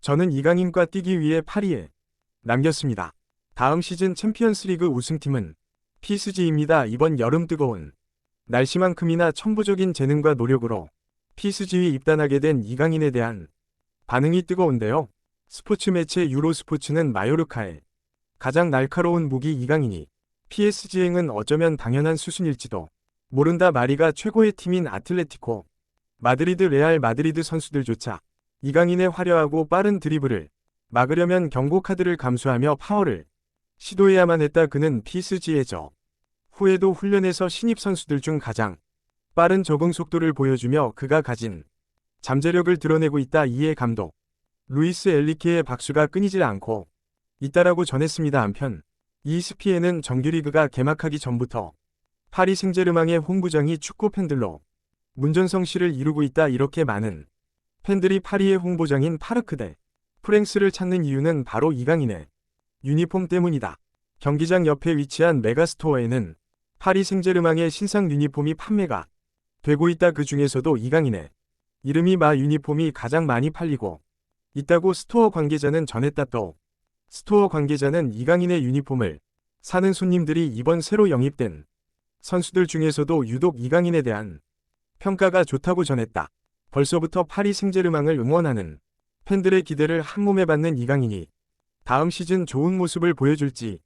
저는 이강인과 뛰기 위해 파리에 남겼습니다. 다음 시즌 챔피언스리그 우승팀은 PSG입니다. 이번 여름 뜨거운 날씨만큼이나 천부적인 재능과 노력으로 PSG에 입단하게 된 이강인에 대한 반응이 뜨거운데요. 스포츠 매체 유로스포츠는 마요르카의 가장 날카로운 무기 이강인이 PSG행은 어쩌면 당연한 수순일지도 모른다. 마리가 최고의 팀인 아틀레티코 마드리드, 레알 마드리드 선수들조차 이강인의 화려하고 빠른 드리블을 막으려면 경고 카드를 감수하며 파워를 시도해야만 했다. 그는 PSG에서 후에도 훈련에서 신입 선수들 중 가장 빠른 적응 속도를 보여주며 그가 가진 잠재력을 드러내고 있다. 이에 감독 루이스 엘리케의 박수가 끊이질 않고 있다라고 전했습니다. 한편 ESPN은 정규리그가 개막하기 전부터 파리 생제르맹의 홍구장이 축구 팬들로 문전성시를 이루고 있다. 이렇게 많은 팬들이 파리의 홍보장인 파르크 대 프랭스를 찾는 이유는 바로 이강인의 유니폼 때문이다. 경기장 옆에 위치한 메가스토어에는 파리 생제르맹의 신상 유니폼이 판매가 되고 있다. 그 중에서도 이강인의 이름이 마 유니폼이 가장 많이 팔리고 있다고 스토어 관계자는 전했다. 또 스토어 관계자는 이강인의 유니폼을 사는 손님들이 이번 새로 영입된 선수들 중에서도 유독 이강인에 대한 평가가 좋다고 전했다. 벌써부터 파리 생제르맹을 응원하는 팬들의 기대를 한몸에 받는 이강인이 다음 시즌 좋은 모습을 보여줄지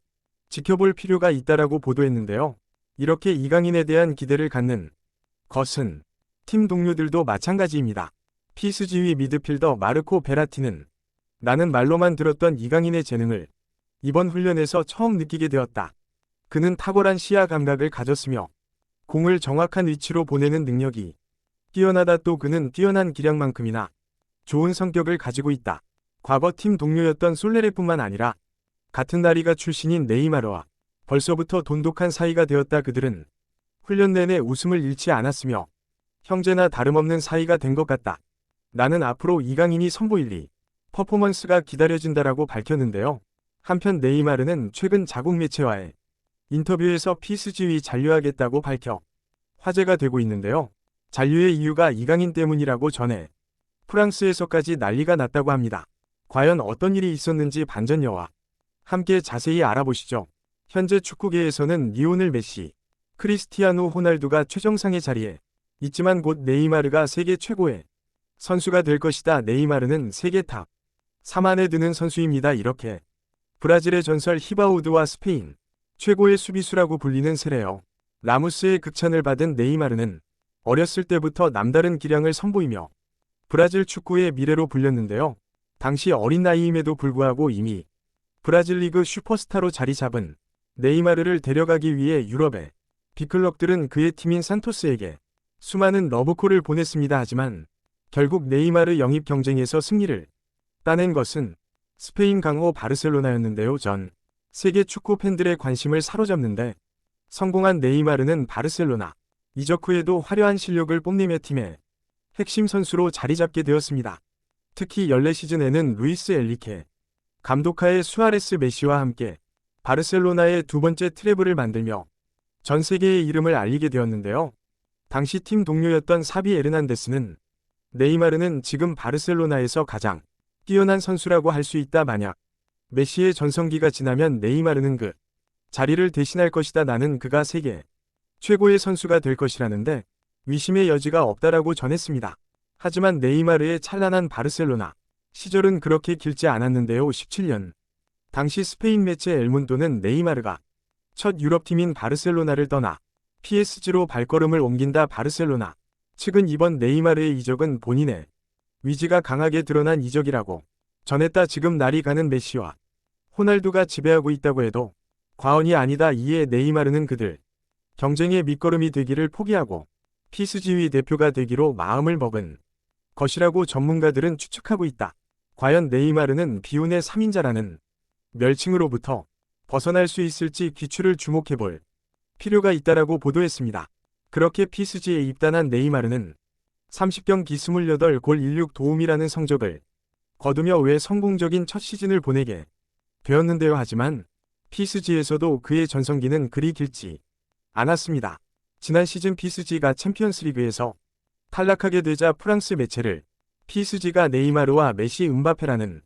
지켜볼 필요가 있다라고 보도했는데요. 이렇게 이강인에 대한 기대를 갖는 것은 팀 동료들도 마찬가지입니다. PSG의 미드필더 마르코 베라티는 나는 말로만 들었던 이강인의 재능을 이번 훈련에서 처음 느끼게 되었다. 그는 탁월한 시야 감각을 가졌으며 공을 정확한 위치로 보내는 능력이 뛰어나다. 또 그는 뛰어난 기량만큼이나 좋은 성격을 가지고 있다. 과거 팀 동료였던 솔레레뿐만 아니라 같은 나리가 출신인 네이마르와 벌써부터 돈독한 사이가 되었다. 그들은 훈련 내내 웃음을 잃지 않았으며 형제나 다름없는 사이가 된 것 같다. 나는 앞으로 이강인이 선보일 리 퍼포먼스가 기다려진다라고 밝혔는데요. 한편 네이마르는 최근 자국 매체와의 인터뷰에서 PSG에 잔류하겠다고 밝혀 화제가 되고 있는데요. 잔류의 이유가 이강인 때문이라고 전해 프랑스에서까지 난리가 났다고 합니다. 과연 어떤 일이 있었는지 반전여와 함께 자세히 알아보시죠. 현재 축구계에서는 리오넬 메시, 크리스티아노 호날두가 최정상의 자리에 있지만 곧 네이마르가 세계 최고의 선수가 될 것이다. 네이마르는 세계 탑 3 안에 드는 선수입니다. 이렇게 브라질의 전설 히바우드와 스페인 최고의 수비수라고 불리는 세레어 라모스의 극찬을 받은 네이마르는 어렸을 때부터 남다른 기량을 선보이며 브라질 축구의 미래로 불렸는데요. 당시 어린 나이임에도 불구하고 이미 브라질 리그 슈퍼스타로 자리 잡은 네이마르를 데려가기 위해 유럽의 빅클럽들은 그의 팀인 산토스에게 수많은 러브콜을 보냈습니다. 하지만 결국 네이마르 영입 경쟁에서 승리를 따낸 것은 스페인 강호 바르셀로나였는데요. 전 세계 축구 팬들의 관심을 사로잡는데 성공한 네이마르는 바르셀로나 이적 후에도 화려한 실력을 뽐내며 팀의 핵심 선수로 자리 잡게 되었습니다. 특히 14시즌에는 루이스 엘리케 감독하에 수아레스 메시와 함께 바르셀로나의 두 번째 트래블을 만들며 전 세계의 이름을 알리게 되었는데요. 당시 팀 동료였던 사비 에르난데스는 네이마르는 지금 바르셀로나에서 가장 뛰어난 선수라고 할 수 있다. 만약 메시의 전성기가 지나면 네이마르는 그 자리를 대신할 것이다. 나는 그가 세계 최고의 선수가 될 것이라는데 의심의 여지가 없다라고 전했습니다. 하지만 네이마르의 찬란한 바르셀로나 시절은 그렇게 길지 않았는데요. 17년 당시 스페인 매체 엘문도는 네이마르가 첫 유럽팀인 바르셀로나를 떠나 PSG로 발걸음을 옮긴다. 바르셀로나 측은 이번 네이마르의 이적은 본인의 위지가 강하게 드러난 이적이라고 전했다. 지금 날이 가는 메시와 호날두가 지배하고 있다고 해도 과언이 아니다. 이에 네이마르는 그들 경쟁의 밑거름이 되기를 포기하고 PSG의 대표가 되기로 마음을 먹은 것이라고 전문가들은 추측하고 있다. 과연 네이마르는 비운의 3인자라는 멸칭으로부터 벗어날 수 있을지 귀추를 주목해볼 필요가 있다라고 보도했습니다. 그렇게 PSG에 입단한 네이마르는 30경기 28골 16도움이라는 성적을 거두며 왜 성공적인 첫 시즌을 보내게 되었는데요. 하지만 PSG에서도 그의 전성기는 그리 길지 않았습니다. 지난 시즌 PSG가 챔피언스리그에서 탈락하게 되자 프랑스 매체를 PSG가 네이마르와 메시 음바페라는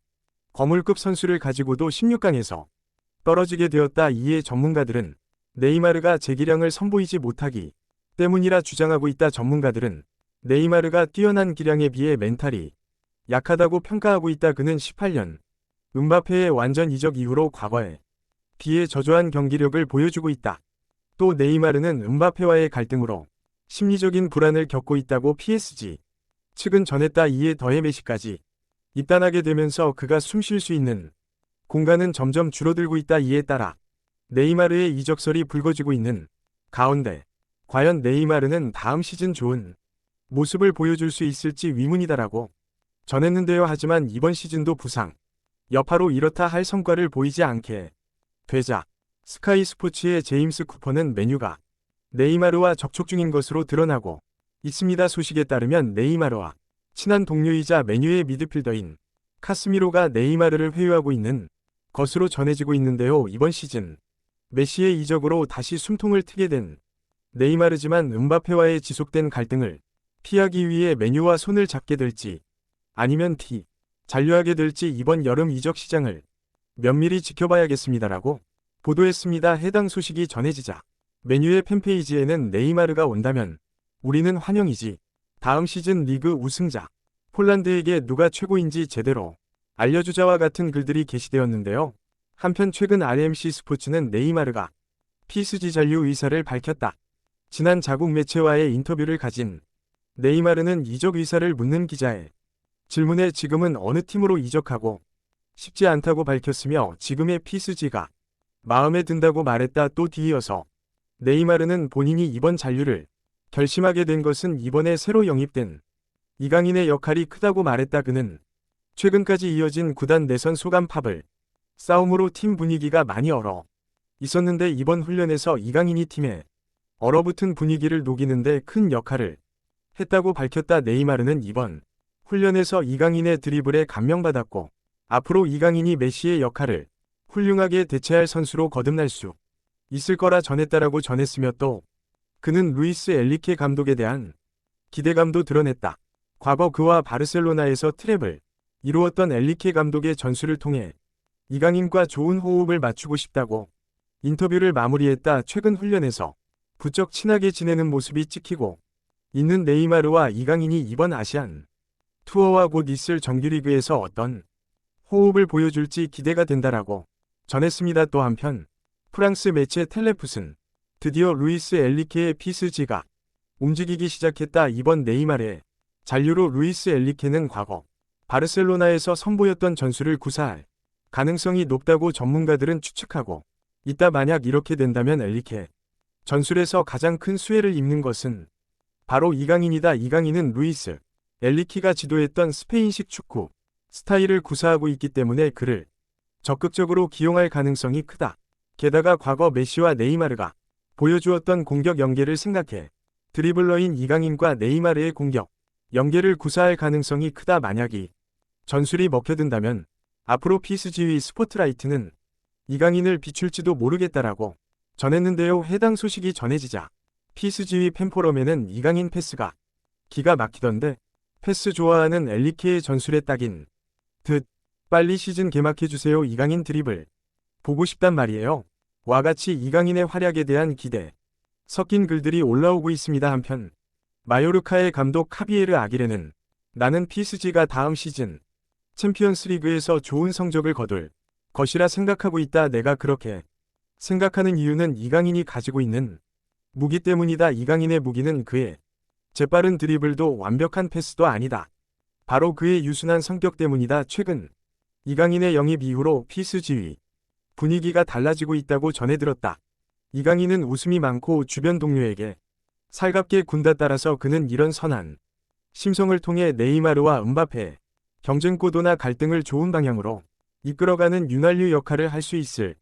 거물급 선수를 가지고도 16강에서 떨어지게 되었다. 이에 전문가들은 네이마르가 재기량을 선보이지 못하기 때문이라 주장하고 있다. 전문가들은 네이마르가 뛰어난 기량에 비해 멘탈이 약하다고 평가하고 있다. 그는 18년 음바페의 완전 이적 이후로 과거에 비해 저조한 경기력을 보여주고 있다. 또 네이마르는 음바페와의 갈등으로 심리적인 불안을 겪고 있다고 PSG 측은 전했다. 이에 더해 메시까지 입단하게 되면서 그가 숨 쉴 수 있는 공간은 점점 줄어들고 있다. 이에 따라 네이마르의 이적설이 불거지고 있는 가운데 과연 네이마르는 다음 시즌 좋은 모습을 보여줄 수 있을지 의문이다라고 전했는데요. 하지만 이번 시즌도 부상 여파로 이렇다 할 성과를 보이지 않게 되자 스카이 스포츠의 제임스 쿠퍼는 메뉴가 네이마르와 접촉 중인 것으로 드러나고 있습니다. 소식에 따르면 네이마르와 친한 동료이자 메뉴의 미드필더인 카스미로가 네이마르를 회유하고 있는 것으로 전해지고 있는데요. 이번 시즌 메시의 이적으로 다시 숨통을 트게 된 네이마르지만 음바페와의 지속된 갈등을 피하기 위해 메뉴와 손을 잡게 될지 아니면 잔류하게 될지 이번 여름 이적 시장을 면밀히 지켜봐야겠습니다라고 보도했습니다. 해당 소식이 전해지자 메뉴의 팬페이지에는 네이마르가 온다면 우리는 환영이지. 다음 시즌 리그 우승자 폴란드에게 누가 최고인지 제대로 알려주자와 같은 글들이 게시되었는데요. 한편 최근 RMC 스포츠는 네이마르가 PSG 잔류 의사를 밝혔다. 지난 자국 매체와의 인터뷰를 가진 네이마르는 이적 의사를 묻는 기자의 질문에 지금은 어느 팀으로 이적하고 싶지 않다고 밝혔으며 지금의 PSG가 마음에 든다고 말했다. 또 뒤이어서 네이마르는 본인이 이번 잔류를 결심하게 된 것은 이번에 새로 영입된 이강인의 역할이 크다고 말했다. 그는 최근까지 이어진 구단 내선 소감 팝을 싸움으로 팀 분위기가 많이 얼어 있었는데 이번 훈련에서 이강인이 팀에 얼어붙은 분위기를 녹이는데 큰 역할을 했다고 밝혔다. 네이마르는 이번 훈련에서 이강인의 드리블에 감명받았고 앞으로 이강인이 메시의 역할을 훌륭하게 대체할 선수로 거듭날 수 있을 거라 전했다라고 전했으며 또 그는 루이스 엘리케 감독에 대한 기대감도 드러냈다. 과거 그와 바르셀로나에서 트랩을 이루었던 엘리케 감독의 전술을 통해 이강인과 좋은 호흡을 맞추고 싶다고 인터뷰를 마무리했다. 최근 훈련에서 부쩍 친하게 지내는 모습이 찍히고 있는 네이마르와 이강인이 이번 아시안 투어와 곧 있을 정규리그에서 어떤 호흡을 보여줄지 기대가 된다라고 전했습니다. 또 한편 프랑스 매체 텔레풋은 드디어 루이스 엘리케의 PSG가 움직이기 시작했다. 이번 네이마르의 잔류로 루이스 엘리케는 과거 바르셀로나에서 선보였던 전술을 구사할 가능성이 높다고 전문가들은 추측하고 있다. 만약 이렇게 된다면 엘리케 전술에서 가장 큰 수혜를 입는 것은 바로 이강인이다. 이강인은 루이스 엘리케가 지도했던 스페인식 축구 스타일을 구사하고 있기 때문에 그를 적극적으로 기용할 가능성이 크다. 게다가 과거 메시와 네이마르가 보여주었던 공격 연계를 생각해 드리블러인 이강인과 네이마르의 공격 연계를 구사할 가능성이 크다. 만약 이 전술이 먹혀든다면 앞으로 PSG의 스포트라이트는 이강인을 비출지도 모르겠다라고 전했는데요. 해당 소식이 전해지자 PSG의 팬포럼에는 이강인 패스가 기가 막히던데 패스 좋아하는 엘리케의 전술에 딱인 듯 빨리 시즌 개막해주세요. 이강인 드리블 보고 싶단 말이에요. 와 같이 이강인의 활약에 대한 기대 섞인 글들이 올라오고 있습니다. 한편 마요르카의 감독 카비에르 아기레는 나는 PSG가 다음 시즌 챔피언스리그에서 좋은 성적을 거둘 것이라 생각하고 있다. 내가 그렇게 생각하는 이유는 이강인이 가지고 있는 무기 때문이다. 이강인의 무기는 그의 재빠른 드리블도 완벽한 패스도 아니다. 바로 그의 유순한 성격 때문이다. 최근 이강인의 영입 이후로 PSG의 분위기가 달라지고 있다고 전해들었다. 이강인은 웃음이 많고 주변 동료에게 살갑게 군다. 따라서 그는 이런 선한 심성을 통해 네이마르와 음바페 경쟁고도나 갈등을 좋은 방향으로 이끌어가는 윤활유 역할을 할 수 있을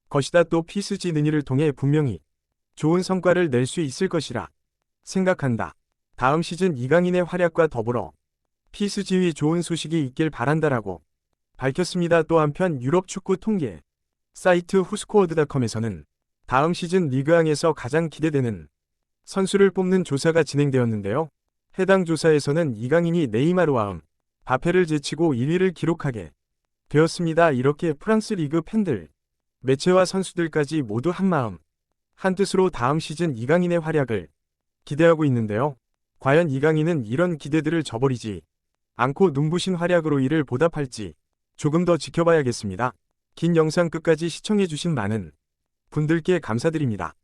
것이다. 또 PSG 능이를 통해 분명히 좋은 성과를 낼 수 있을 것이라 생각한다. 다음 시즌 이강인의 활약과 더불어 PSG의 좋은 소식이 있길 바란다라고 밝혔습니다. 또 한편 유럽 축구 통계 사이트 후스코어드닷컴에서는 다음 시즌 리그왕에서 가장 기대되는 선수를 뽑는 조사가 진행되었는데요. 해당 조사에서는 이강인이 네이마르와 바페를 제치고 1위를 기록하게 되었습니다. 이렇게 프랑스 리그 팬들, 매체와 선수들까지 모두 한마음, 한뜻으로 다음 시즌 이강인의 활약을 기대하고 있는데요. 과연 이강인은 이런 기대들을 저버리지 않고 눈부신 활약으로 이를 보답할지 조금 더 지켜봐야겠습니다. 긴 영상 끝까지 시청해주신 많은 분들께 감사드립니다.